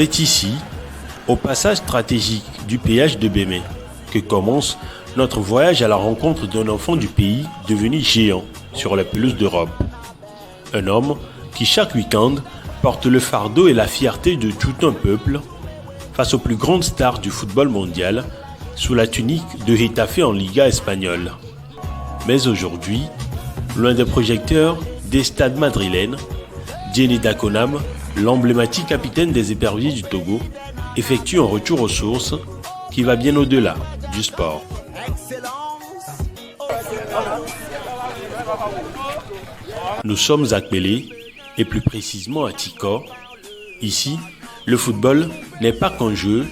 C'est ici, au passage stratégique du péage de Bémé, que commence notre voyage à la rencontre d'un enfant du pays devenu géant sur la pelouse d'Europe. Un homme qui chaque week-end porte le fardeau et la fierté de tout un peuple face aux plus grandes stars du football mondial sous la tunique de Getafe en Liga espagnole. Mais aujourd'hui, loin des projecteurs des stades madrilènes, Diéné Dakonam, l'emblématique capitaine des éperviers du Togo, effectue un retour aux sources qui va bien au-delà du sport. Nous sommes à Kpélé, et plus précisément à Tikor. Ici, le football n'est pas qu'un jeu,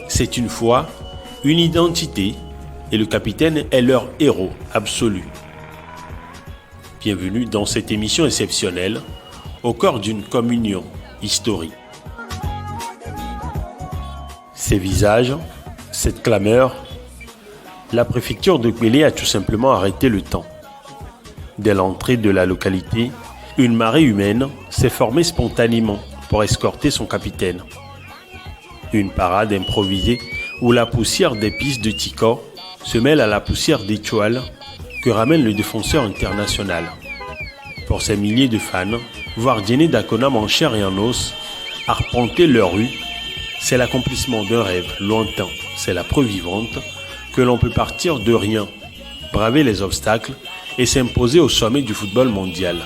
c'est une foi, une identité, et le capitaine est leur héros absolu. Bienvenue dans cette émission exceptionnelle, au cœur d'une communion historique. Ces visages, cette clameur, la préfecture de Kpélé a tout simplement arrêté le temps. Dès l'entrée de la localité, une marée humaine s'est formée spontanément pour escorter son capitaine. Une parade improvisée où la poussière des pistes de Tikor se mêle à la poussière d'étoiles que ramène le défenseur international. Pour ces milliers de fans, voir Diéné Dakonam en chair et en os arpenter leur rue, c'est l'accomplissement d'un rêve lointain, c'est la preuve vivante que l'on peut partir de rien, braver les obstacles et s'imposer au sommet du football mondial.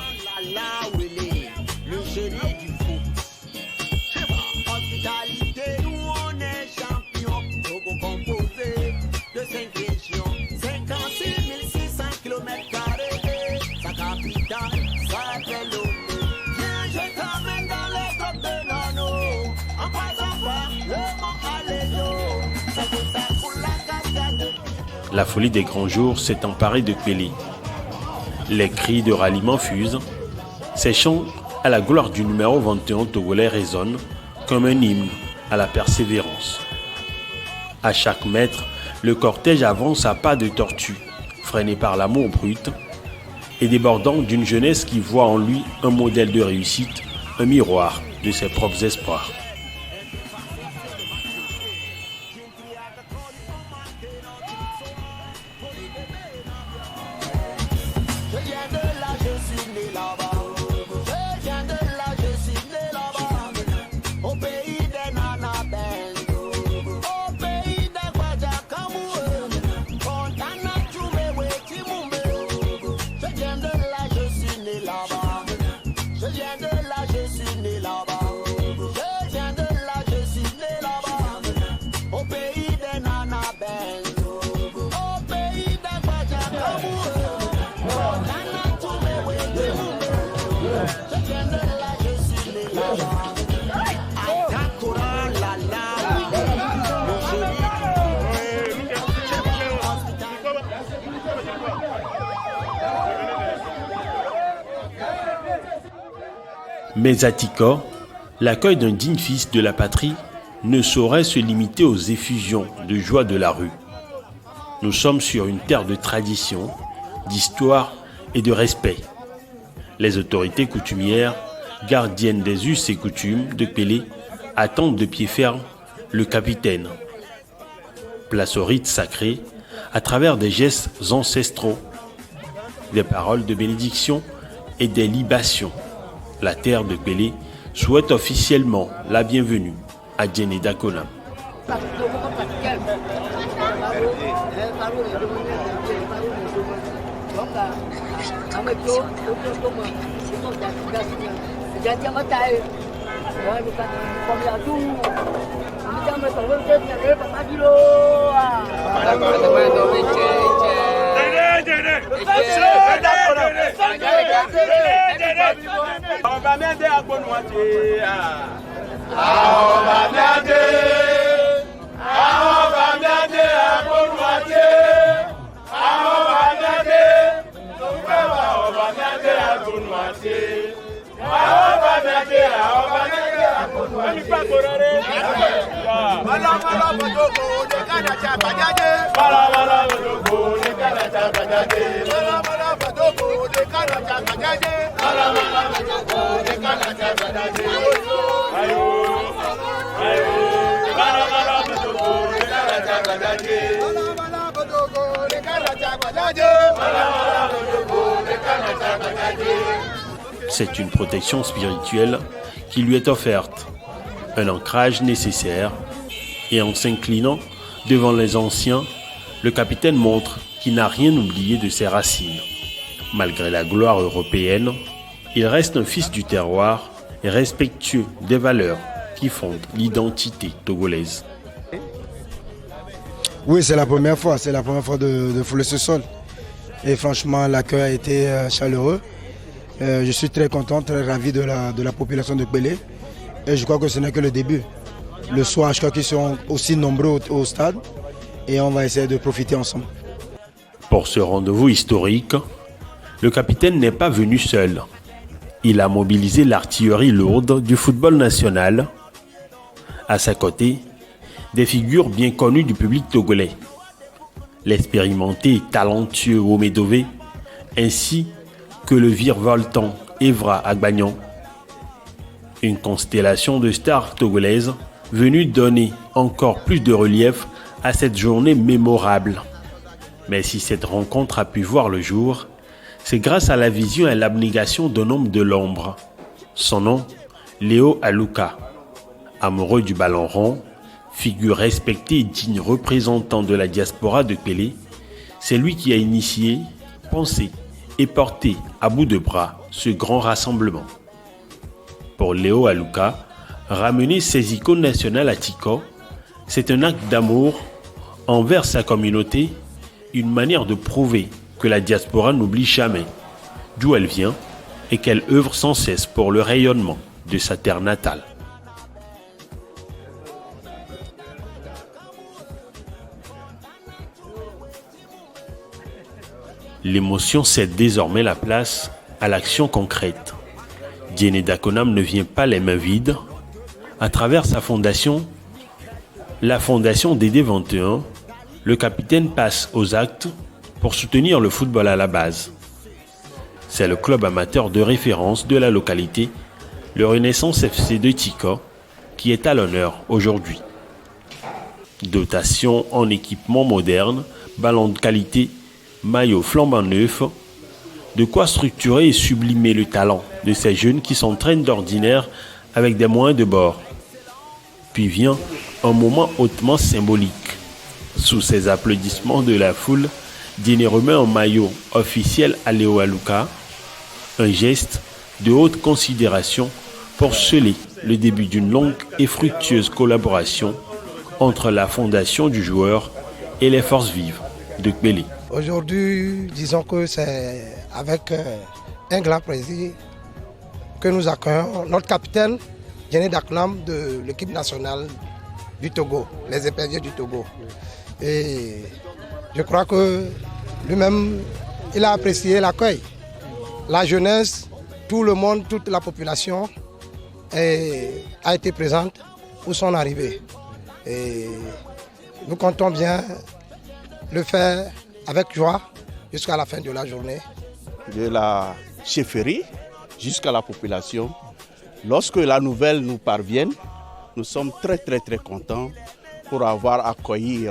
La folie des grands jours s'est emparée de Kpélé. Les cris de ralliement fusent. Ces chants à la gloire du numéro 21 togolais résonnent comme un hymne à la persévérance. À chaque mètre, le cortège avance à pas de tortue, freiné par l'amour brut et débordant d'une jeunesse qui voit en lui un modèle de réussite, un miroir de ses propres espoirs. Mais à Tikor, l'accueil d'un digne fils de la patrie ne saurait se limiter aux effusions de joie de la rue. Nous sommes sur une terre de tradition, d'histoire et de respect. Les autorités coutumières, gardiennes des us et coutumes de Kpélé, attendent de pied ferme le capitaine. Place au rite sacré à travers des gestes ancestraux, des paroles de bénédiction et des libations. La terre de Kpélé souhaite officiellement la bienvenue à Diéné Dakonam. C'est une protection spirituelle qui lui est offerte, un ancrage nécessaire, et en s'inclinant devant les anciens, le capitaine montre qu'il n'a rien oublié de ses racines. Malgré la gloire européenne, il reste un fils du terroir et respectueux des valeurs qui fondent l'identité togolaise. Oui, c'est la première fois de fouler ce sol. Et franchement, l'accueil a été chaleureux. Je suis très content, très ravi de la population de Kpélé. Et je crois que ce n'est que le début. Le soir, je crois qu'ils sont aussi nombreux au stade et on va essayer de profiter ensemble. Pour ce rendez-vous historique, le capitaine n'est pas venu seul. Il a mobilisé l'artillerie lourde du football national. À sa côté, des figures bien connues du public togolais. L'expérimenté et talentueux Omedové, ainsi que le virevoltant Evra Agbagnon. Une constellation de stars togolaises venues donner encore plus de relief à cette journée mémorable. Mais si cette rencontre a pu voir le jour, c'est grâce à la vision et l'abnégation d'un homme de l'ombre. Son nom, Léo Aluka. Amoureux du ballon rond, figure respectée et digne représentant de la diaspora de Kpélé, c'est lui qui a initié, pensé et porté à bout de bras ce grand rassemblement. Pour Léo Aluka, ramener ses icônes nationales à Tiko, c'est un acte d'amour envers sa communauté, une manière de prouver que la diaspora n'oublie jamais d'où elle vient et qu'elle œuvre sans cesse pour le rayonnement de sa terre natale. L'émotion cède désormais la place à l'action concrète. Diéné Dakonam ne vient pas les mains vides. À travers sa fondation, la fondation Dédé 21, le capitaine passe aux actes pour soutenir le football à la base. C'est le club amateur de référence de la localité, le Renaissance FC de Tiko, qui est à l'honneur aujourd'hui. Dotation en équipement moderne, ballon de qualité, maillot flambant neuf, de quoi structurer et sublimer le talent de ces jeunes qui s'entraînent d'ordinaire avec des moyens de bord. Puis vient un moment hautement symbolique. Sous ces applaudissements de la foule, Diéné remet un maillot officiel à Léo Aluka, un geste de haute considération pour sceller le début d'une longue et fructueuse collaboration entre la fondation du joueur et les forces vives de Kpélé. Aujourd'hui, disons que c'est avec un grand plaisir que nous accueillons notre capitaine Diéné Dakonam de l'équipe nationale du Togo, les épingliers du Togo. Et je crois que lui-même, il a apprécié l'accueil. La jeunesse, tout le monde, toute la population a été présente pour son arrivée. Et nous comptons bien le faire avec joie jusqu'à la fin de la journée. De la chefferie jusqu'à la population. Lorsque la nouvelle nous parvient, nous sommes très contents pour avoir accueilli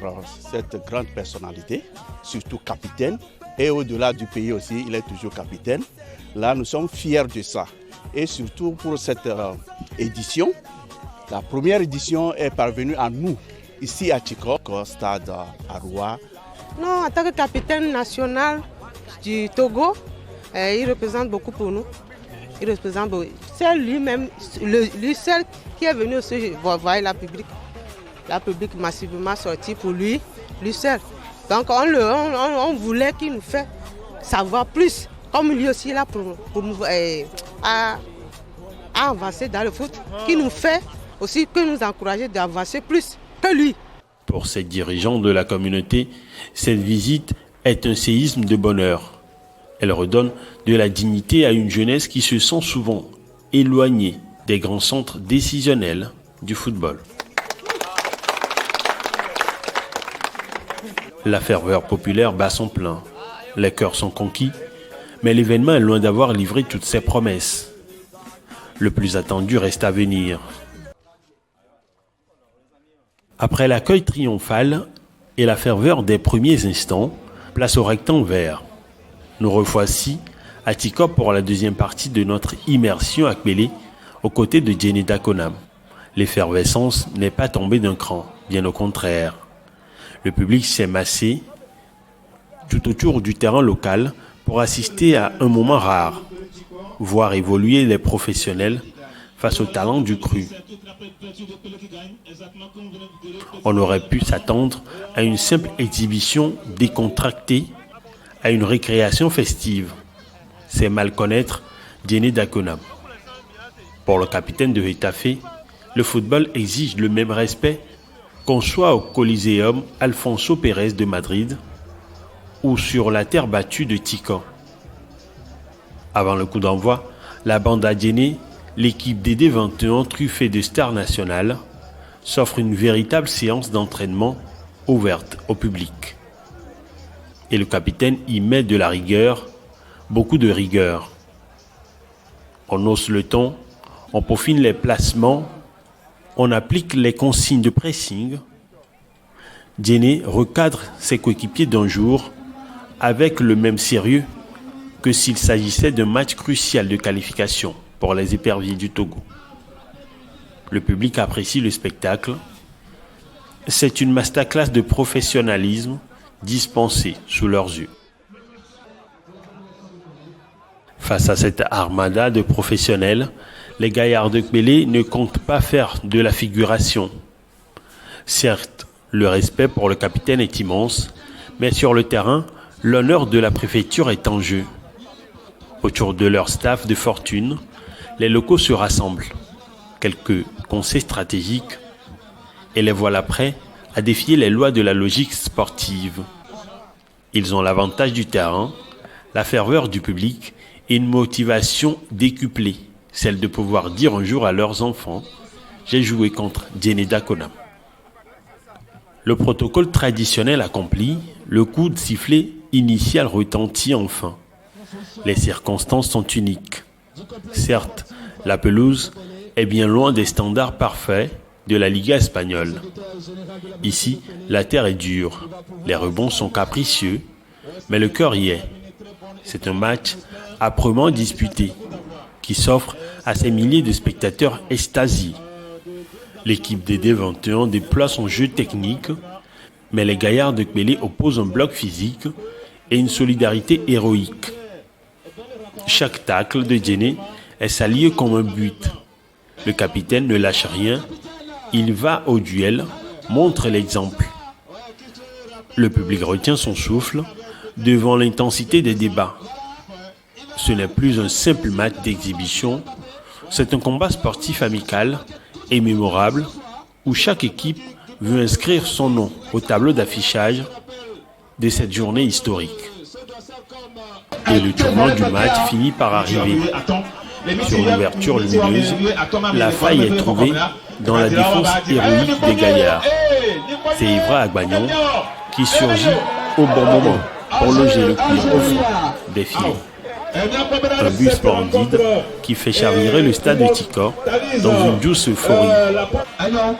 cette grande personnalité, surtout capitaine. Et au-delà du pays aussi, il est toujours capitaine. Là, nous sommes fiers de ça. Et surtout pour cette édition, la première édition est parvenue à nous, ici à Tiko, au stade Aroua. Non, en tant que capitaine national du Togo, il représente beaucoup pour nous. Il représente beaucoup. C'est lui-même, lui seul qui est venu aussi voir la public massivement sortie pour lui seul. Donc on voulait qu'il nous fasse savoir plus, comme lui aussi là pour avancer dans le foot, qu'il nous fait aussi que nous encourager d'avancer plus que lui. Pour ces dirigeants de la communauté, cette visite est un séisme de bonheur. Elle redonne de la dignité à une jeunesse qui se sent souvent éloignée des grands centres décisionnels du football. La ferveur populaire bat son plein. Les cœurs sont conquis, mais l'événement est loin d'avoir livré toutes ses promesses. Le plus attendu reste à venir. Après l'accueil triomphal et la ferveur des premiers instants, place au rectangle vert. Nous revoici à Tiko pour la deuxième partie de notre immersion à Kpélé, aux côtés de Jenny Dakonam. L'effervescence n'est pas tombée d'un cran, bien au contraire. Le public s'est massé tout autour du terrain local pour assister à un moment rare, voir évoluer les professionnels face au talent du cru. On aurait pu s'attendre à une simple exhibition décontractée, à une récréation festive. C'est mal connaître Jenny Dakonam. Pour le capitaine de Getafe, le football exige le même respect qu'on soit au Coliseum Alfonso Pérez de Madrid ou sur la terre battue de Tiko. Avant le coup d'envoi, la bande à Jenny, l'équipe des D21 truffée de stars nationales, s'offre une véritable séance d'entraînement ouverte au public. Et le capitaine y met de la rigueur, beaucoup de rigueur. On hausse le ton, on peaufine les placements, on applique les consignes de pressing. Jenny recadre ses coéquipiers d'un jour avec le même sérieux que s'il s'agissait d'un match crucial de qualification pour les éperviers du Togo. Le public apprécie le spectacle. C'est une masterclass de professionnalisme dispensée sous leurs yeux. Face à cette armada de professionnels, les gaillards de Kpélé ne comptent pas faire de la figuration. Certes, le respect pour le capitaine est immense, mais sur le terrain, l'honneur de la préfecture est en jeu. Autour de leur staff de fortune, les locaux se rassemblent. Quelques conseils stratégiques et les voilà prêts à défier les lois de la logique sportive. Ils ont l'avantage du terrain, la ferveur du public et une motivation décuplée, celle de pouvoir dire un jour à leurs enfants « J'ai joué contre Jenny Dakonam ». Le protocole traditionnel accompli, le coup de sifflet initial retentit enfin. Les circonstances sont uniques. Certes, la pelouse est bien loin des standards parfaits de la Liga espagnole. Ici, la terre est dure, les rebonds sont capricieux, mais le cœur y est. C'est un match âprement disputé, qui s'offre à ces milliers de spectateurs extasiés. L'équipe des D21 déploie son jeu technique, mais les gaillards de Kpélé opposent un bloc physique et une solidarité héroïque. Chaque tacle de Jenny est salué comme un but. Le capitaine ne lâche rien, il va au duel, montre l'exemple. Le public retient son souffle devant l'intensité des débats. Ce n'est plus un simple match d'exhibition, c'est un combat sportif amical et mémorable où chaque équipe veut inscrire son nom au tableau d'affichage de cette journée historique. Et le tournant du match finit par arriver. Sur l'ouverture lumineuse, la faille est trouvée dans la défense héroïque des gaillards. C'est Ivra Agbagnon qui surgit au bon moment pour loger le coup au fond des filets. Un but splendide qui fait chavirer le stade de Tiko dans une douce euphorie.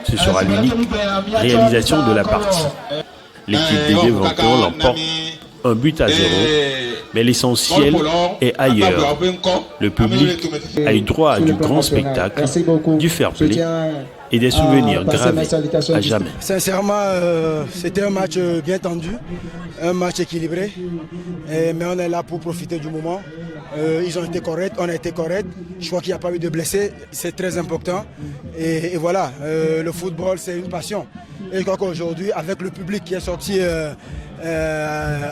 Ce sera l'unique réalisation de la partie. L'équipe des D21 l'emporte 1-0, mais l'essentiel est ailleurs. Le public a eu droit à du grand spectacle, du fair play et des souvenirs gravés à jamais. Sincèrement, c'était un match bien tendu, un match équilibré, mais on est là pour profiter du moment. Ils ont été corrects, on a été corrects. Je crois qu'il n'y a pas eu de blessés, c'est très important. Et voilà, le football c'est une passion. Et je crois qu'aujourd'hui, avec le public qui est sorti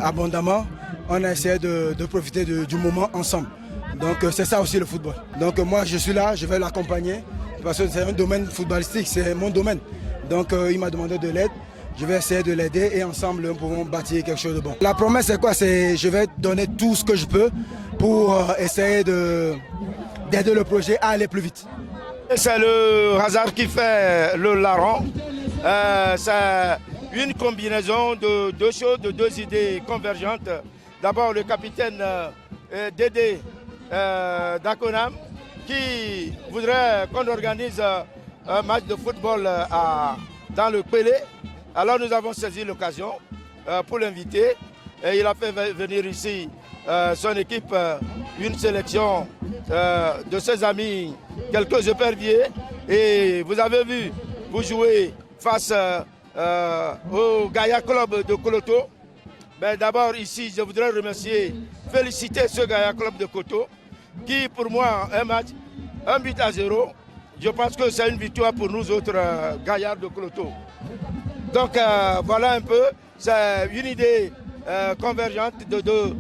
abondamment, on a essayé de profiter du moment ensemble. Donc c'est ça aussi le football. Donc moi je suis là, je vais l'accompagner parce que c'est un domaine footballistique, c'est mon domaine. Donc il m'a demandé de l'aide, je vais essayer de l'aider et ensemble nous pouvons bâtir quelque chose de bon. La promesse c'est quoi? C'est je vais donner tout ce que je peux pour essayer d'aider le projet à aller plus vite. C'est le hasard qui fait le larron. C'est une combinaison de deux choses, de deux idées convergentes. D'abord le capitaine Dédé Dakonam qui voudrait qu'on organise un match de football dans le Kpélé. Alors nous avons saisi l'occasion pour l'inviter et il a fait venir ici son équipe, une sélection de ses amis, quelques éperviers. Et vous avez vu, vous jouez face au Gaïa Club de Koloto. Ben, d'abord ici, je voudrais remercier, féliciter ce Gaïa Club de Koloto qui pour moi, un match, 1-0, je pense que c'est une victoire pour nous autres gaillards de Koloto. Donc voilà un peu, c'est une idée convergente de deux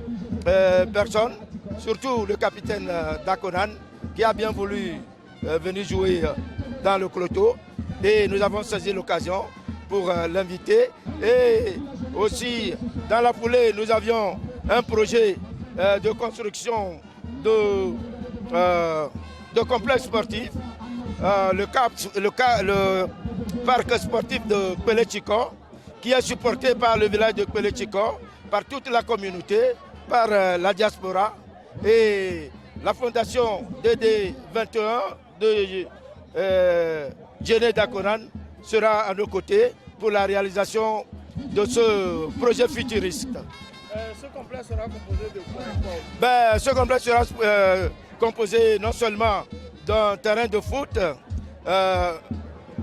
personnes, surtout le capitaine Dakonan qui a bien voulu venir jouer dans le Koloto et nous avons saisi l'occasion pour l'inviter. Et aussi dans la foulée, nous avions un projet de construction de complexe sportif, le parc sportif de Pelechiko, qui est supporté par le village de Pelechiko, par toute la communauté, par la diaspora et la fondation DD21 de Djené Dakonan sera à nos côtés pour la réalisation de ce projet futuriste. Ce complexe sera composé de quoi? Ce complexe sera composé non seulement d'un terrain de foot,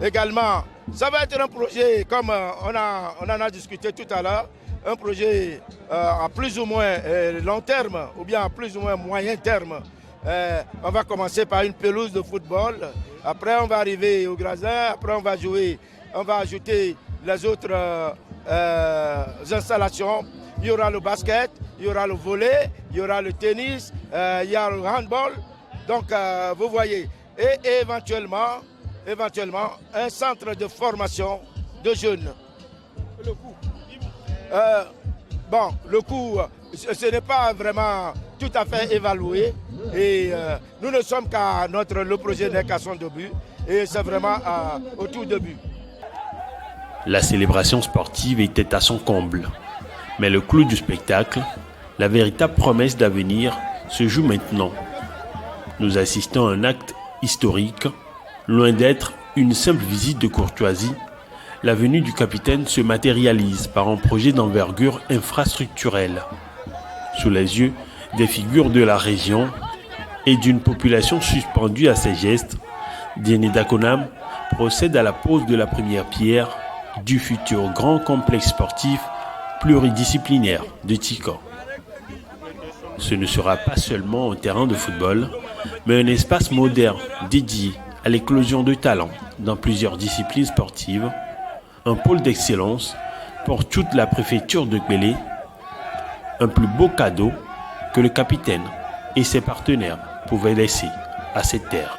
également, ça va être un projet, comme on en a discuté tout à l'heure, un projet à plus ou moins long terme, ou bien à plus ou moins moyen terme. On va commencer par une pelouse de football, après on va arriver au gradin, après on va jouer, on va ajouter les autres installations. Il y aura le basket, il y aura le volley, il y aura le tennis, il y a le handball. Donc vous voyez, et éventuellement un centre de formation de jeunes. Le coût le coût, ce n'est pas vraiment tout à fait évalué. Et nous ne sommes qu'à le projet n'est qu'à son début. Et c'est vraiment au tout début. La célébration sportive était à son comble. Mais le clou du spectacle, la véritable promesse d'avenir, se joue maintenant. Nous assistons à un acte historique, loin d'être une simple visite de courtoisie. La venue du capitaine se matérialise par un projet d'envergure infrastructurelle. Sous les yeux des figures de la région et d'une population suspendue à ses gestes, Djené Dakonan procède à la pose de la première pierre du futur grand complexe sportif pluridisciplinaire de Tiko. Ce ne sera pas seulement un terrain de football, mais un espace moderne dédié à l'éclosion de talents dans plusieurs disciplines sportives, un pôle d'excellence pour toute la préfecture de Kbélé, un plus beau cadeau que le capitaine et ses partenaires pouvaient laisser à cette terre.